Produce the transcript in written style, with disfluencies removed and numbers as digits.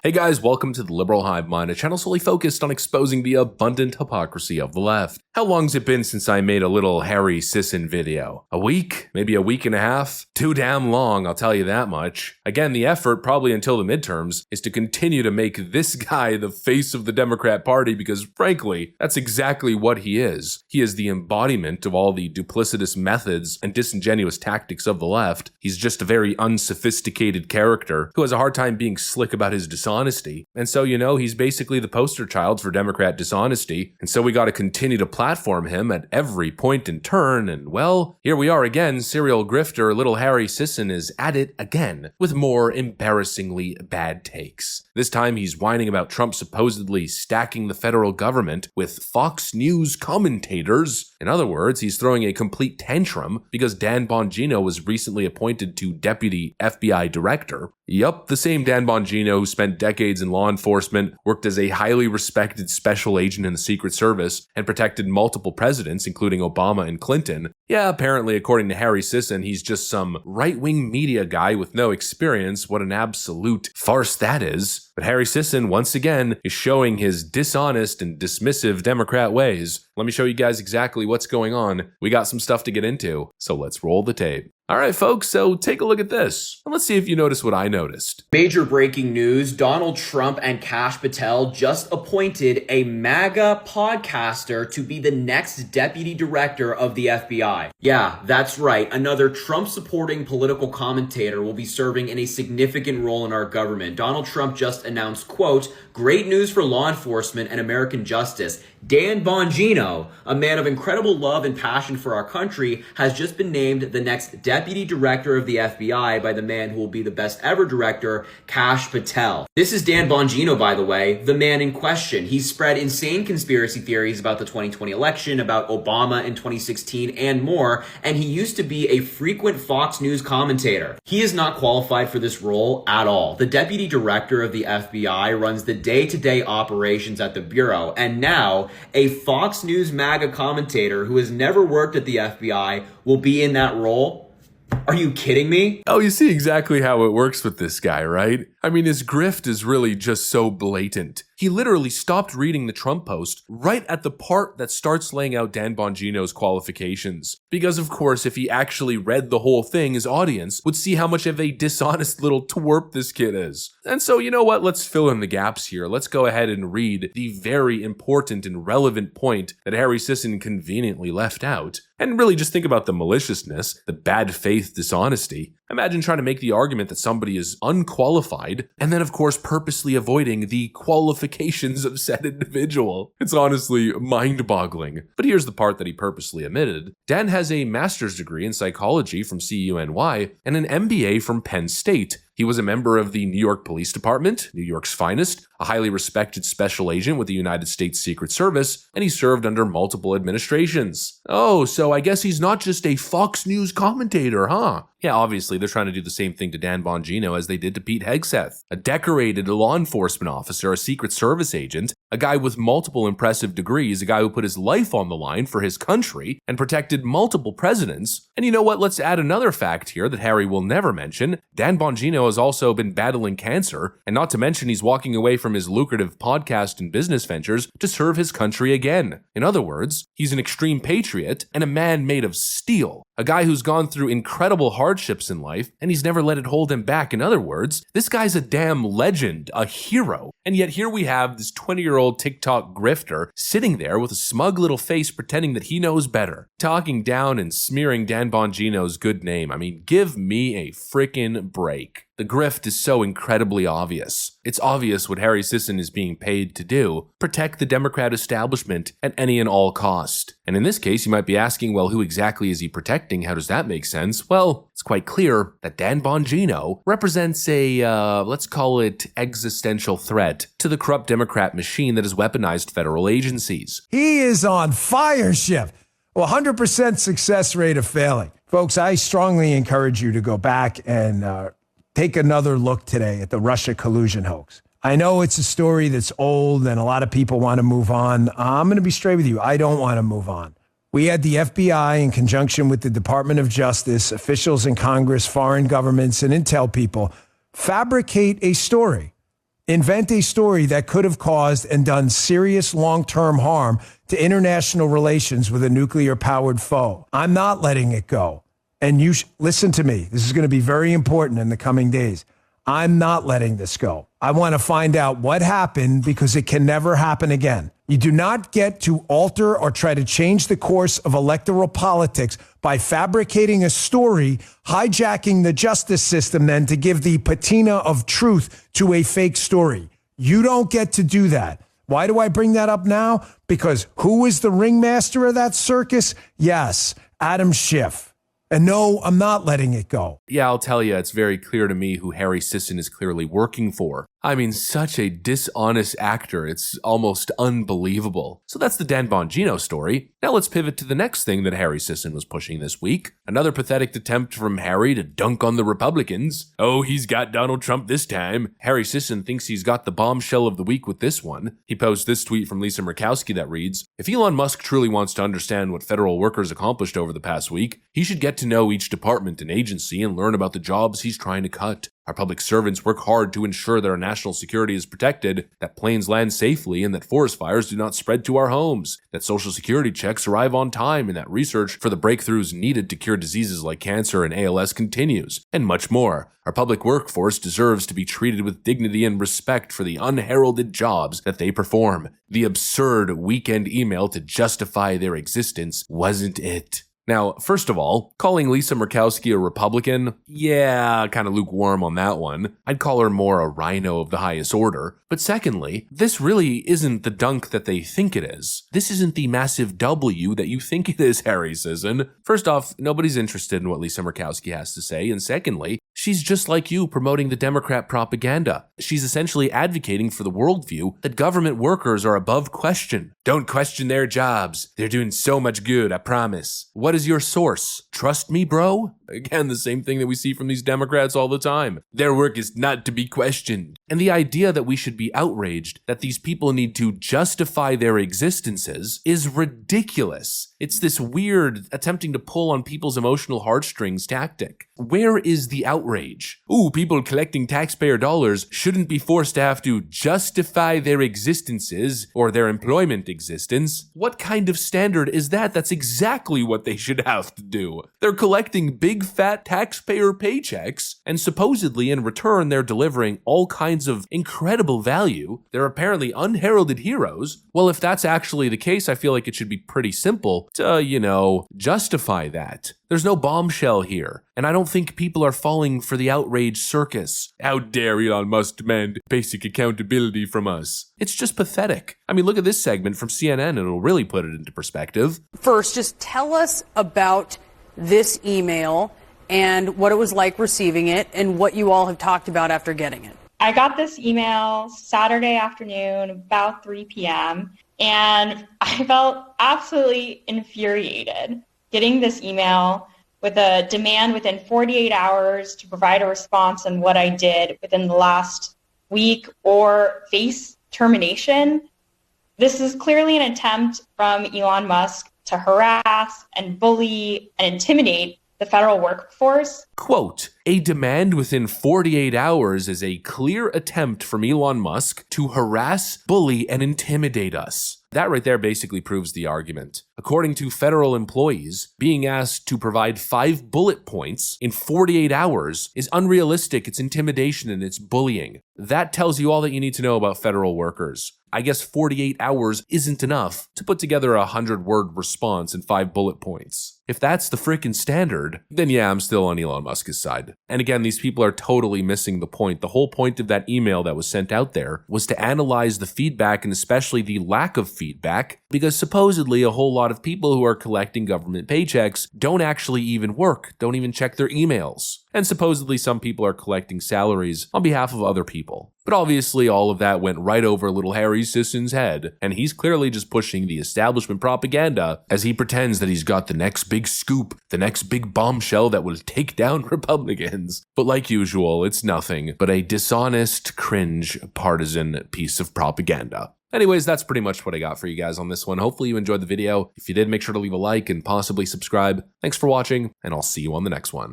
Hey guys, welcome to the Liberal Hive Mind, a channel solely focused on exposing the abundant hypocrisy of the left. How long's it been since I made a little Harry Sisson video? A week? Maybe a week and a half? Too damn long, I'll tell you that much. Again, the effort, probably until the midterms, is to continue to make this guy the face of the Democrat Party because, frankly, that's exactly what he is. He is the embodiment of all the duplicitous methods and disingenuous tactics of the left. He's just a very unsophisticated character who has a hard time being slick about his dishonesty. And so, he's basically the poster child for Democrat dishonesty. And so we gotta continue to platform him at every point and turn. And well, here we are again. Serial grifter little Harry Sisson is at it again with more embarrassingly bad takes. This time he's whining about Trump supposedly stacking the federal government with Fox News commentators. In other words, he's throwing a complete tantrum because Dan Bongino was recently appointed to deputy FBI director. Yup, the same Dan Bongino who spent decades in law enforcement, worked as a highly respected special agent in the Secret Service, and protected multiple presidents, including Obama and Clinton. Yeah, apparently, according to Harry Sisson, he's just some right-wing media guy with no experience. What an absolute farce that is. But Harry Sisson, once again, is showing his dishonest and dismissive Democrat ways. Let me show you guys exactly what's going on. We got some stuff to get into, so let's roll the tape. All right, folks, so take a look at this. And let's see if you notice what I noticed. Major breaking news, Donald Trump and Kash Patel just appointed a MAGA podcaster to be the next deputy director of the FBI. Yeah, that's right. Another Trump-supporting political commentator will be serving in a significant role in our government. Donald Trump just announced, quote, "Great news for law enforcement and American justice. Dan Bongino, a man of incredible love and passion for our country, has just been named the next deputy director of the FBI by the man who will be the best ever director, Kash Patel." This is Dan Bongino, by the way, the man in question. He's spread insane conspiracy theories about the 2020 election, about Obama in 2016, and more, and he used to be a frequent Fox News commentator. He is not qualified for this role at all. The deputy director of the FBI runs the day-to-day operations at the Bureau, and now a Fox News MAGA commentator who has never worked at the FBI will be in that role? Are you kidding me? Oh, you see exactly how it works with this guy, right? I mean, his grift is really just so blatant. He literally stopped reading the Trump post right at the part that starts laying out Dan Bongino's qualifications. Because, of course, if he actually read the whole thing, his audience would see how much of a dishonest little twerp this kid is. And so, you know what? Let's fill in the gaps here. Let's go ahead and read the very important and relevant point that Harry Sisson conveniently left out. And really just think about the maliciousness, the bad faith dishonesty. Imagine trying to make the argument that somebody is unqualified and then, of course, purposely avoiding the qualifications of said individual. It's honestly mind-boggling. But here's the part that he purposely omitted. Dan has a master's degree in psychology from CUNY and an MBA from Penn State. He was a member of the New York Police Department, New York's finest, a highly respected special agent with the United States Secret Service, and he served under multiple administrations. Oh, so I guess he's not just a Fox News commentator, huh? Yeah, obviously, they're trying to do the same thing to Dan Bongino as they did to Pete Hegseth, a decorated law enforcement officer, a Secret Service agent, a guy with multiple impressive degrees, a guy who put his life on the line for his country and protected multiple presidents. And you know what? Let's add another fact here that Harry will never mention. Dan Bongino has also been battling cancer, and not to mention he's walking away from his lucrative podcast and business ventures to serve his country again. In other words, he's an extreme patriot and a man made of steel. A guy who's gone through incredible hardships in life, and he's never let it hold him back. In other words, this guy's a damn legend, a hero. And yet here we have this 20-year-old TikTok grifter sitting there with a smug little face pretending that he knows better, talking down and smearing Dan Bongino's good name. I mean, give me a frickin' break. The grift is so incredibly obvious. It's obvious what Harry Sisson is being paid to do, protect the Democrat establishment at any and all cost. And in this case, you might be asking, well, who exactly is he protecting? How does that make sense? Well, it's quite clear that Dan Bongino represents a, let's call it existential threat to the corrupt Democrat machine that has weaponized federal agencies. He is on fire shift. 100% success rate of failing. Folks, I strongly encourage you to go back and take another look today at the Russia collusion hoax. I know it's a story that's old and a lot of people want to move on. I'm going to be straight with you. I don't want to move on. We had the FBI in conjunction with the Department of Justice, officials in Congress, foreign governments, and intel people fabricate a story invent a story that could have caused and done serious long-term harm to international relations with a nuclear-powered foe. I'm not letting it go. And listen to me. This is going to be very important in the coming days. I'm not letting this go. I want to find out what happened because it can never happen again. You do not get to alter or try to change the course of electoral politics by fabricating a story, hijacking the justice system then to give the patina of truth to a fake story. You don't get to do that. Why do I bring that up now? Because who is the ringmaster of that circus? Yes, Adam Schiff. And no, I'm not letting it go. Yeah, I'll tell you, it's very clear to me who Harry Sisson is clearly working for. I mean, such a dishonest actor, it's almost unbelievable. So that's the Dan Bongino story. Now let's pivot to the next thing that Harry Sisson was pushing this week. Another pathetic attempt from Harry to dunk on the Republicans. Oh, he's got Donald Trump this time. Harry Sisson thinks he's got the bombshell of the week with this one. He posts this tweet from Lisa Murkowski that reads, "If Elon Musk truly wants to understand what federal workers accomplished over the past week, he should get to know each department and agency and learn about the jobs he's trying to cut. Our public servants work hard to ensure that our national security is protected, that planes land safely, and that forest fires do not spread to our homes, that social security checks arrive on time, and that research for the breakthroughs needed to cure diseases like cancer and ALS continues, and much more. Our public workforce deserves to be treated with dignity and respect for the unheralded jobs that they perform. The absurd weekend email to justify their existence wasn't it." Now, first of all, calling Lisa Murkowski a Republican, yeah, kind of lukewarm on that one. I'd call her more a rhino of the highest order. But secondly, this really isn't the dunk that they think it is. This isn't the massive W that you think it is, Harry Sisson. First off, nobody's interested in what Lisa Murkowski has to say. And secondly, she's just like you promoting the Democrat propaganda. She's essentially advocating for the worldview that government workers are above question. Don't question their jobs. They're doing so much good, I promise. What is your source? Trust me, bro? Again, the same thing that we see from these Democrats all the time. Their work is not to be questioned. And the idea that we should be outraged, that these people need to justify their existences, is ridiculous. It's this weird attempting to pull on people's emotional heartstrings tactic. Where is the outrage? Ooh, people collecting taxpayer dollars shouldn't be forced to have to justify their existences or their employment existence. What kind of standard is that? That's exactly what they should have to do. They're collecting big fat taxpayer paychecks, and supposedly in return they're delivering all kinds of incredible value. They're apparently unheralded heroes. Well, if that's actually the case, I feel like it should be pretty simple to, justify that. There's no bombshell here, and I don't think people are falling for the outrage circus. How dare Elon Musk demand basic accountability from us? It's just pathetic. I mean, look at this segment from CNN, and it'll really put it into perspective. First, just tell us about this email and what it was like receiving it and what you all have talked about after getting it. I got this email Saturday afternoon, about 3 p.m., and I felt absolutely infuriated getting this email with a demand within 48 hours to provide a response on what I did within the last week or face termination. This is clearly an attempt from Elon Musk to harass and bully and intimidate the federal workforce. Quote, "A demand within 48 hours is a clear attempt from Elon Musk to harass, bully, and intimidate us." That right there basically proves the argument. According to federal employees, being asked to provide 5 bullet points in 48 hours is unrealistic, it's intimidation, and it's bullying. That tells you all that you need to know about federal workers. I guess 48 hours isn't enough to put together a 100-word response in 5 bullet points. If that's the frickin' standard, then yeah, I'm still on Elon Musk's side. And again, these people are totally missing the point. The whole point of that email that was sent out there was to analyze the feedback and especially the lack of feedback, because supposedly a whole lot of people who are collecting government paychecks don't actually even work, don't even check their emails. And supposedly some people are collecting salaries on behalf of other people. But obviously all of that went right over little Harry Sisson's head, and he's clearly just pushing the establishment propaganda as he pretends that he's got the next big scoop, the next big bombshell that will take down Republicans. But like usual, it's nothing but a dishonest, cringe, partisan piece of propaganda. Anyways, that's pretty much what I got for you guys on this one. Hopefully you enjoyed the video. If you did, make sure to leave a like and possibly subscribe. Thanks for watching, and I'll see you on the next one.